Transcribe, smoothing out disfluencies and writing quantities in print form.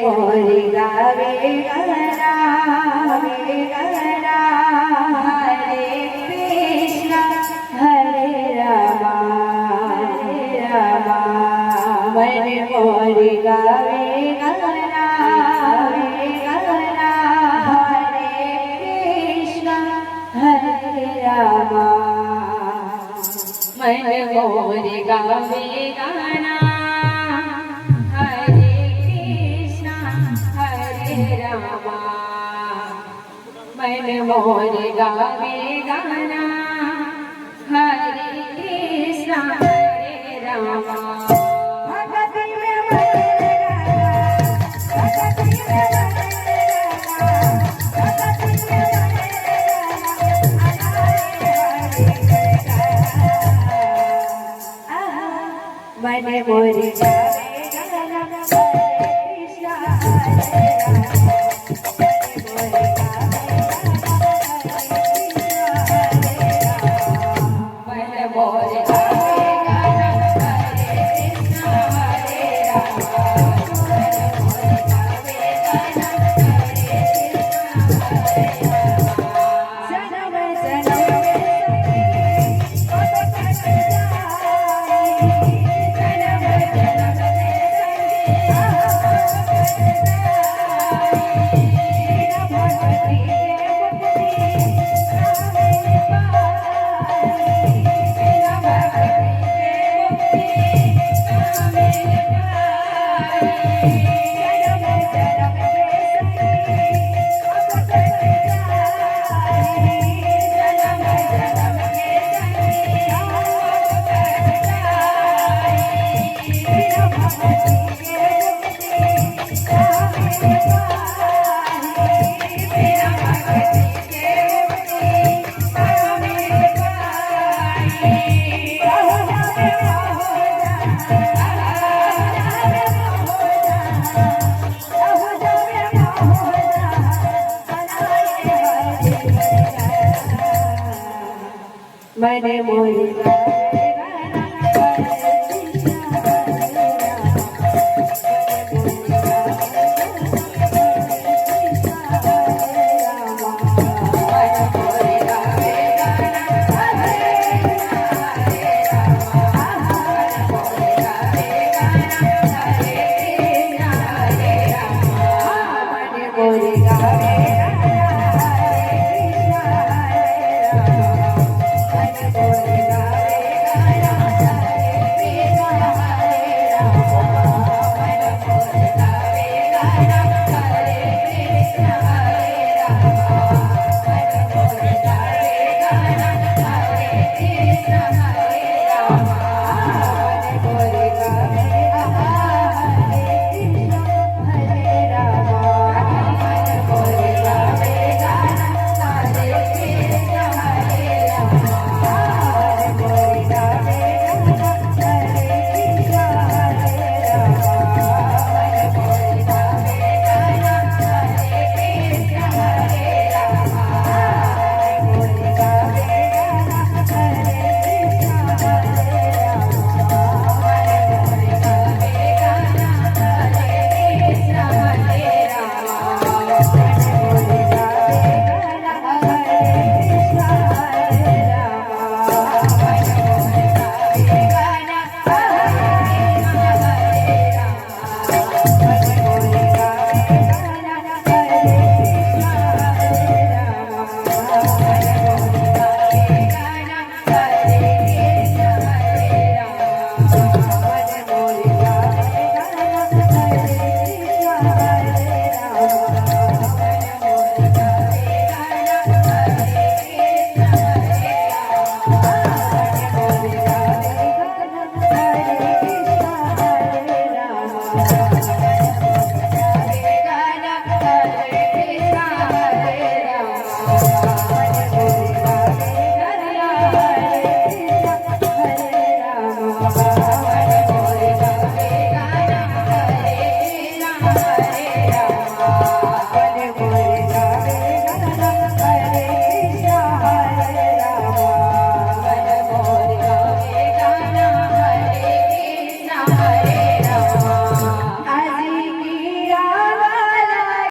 मोरी गावे गणा हरे कृष्ण हरे रामा मन मोरी गावे गणा हरे कृष्ण हरे रामा मन मोरी गावे गणा हरे कृष्ण हरे रामा मन मोरी गावे गणा हरे कृष्ण हरे रामा मन मोरी गावे गणा हरे कृष्ण हरे रामा मन मोरी गावे गणा हरे कृष्ण हरे रामा मन मोरी गावे गणा हरे कृष्ण हरे रामा मन मोरी गावे गणा हरे रामा मन मोरी गावे गणा हरे कृष्ण हरे रामा मन मोरी गावे Hare Rama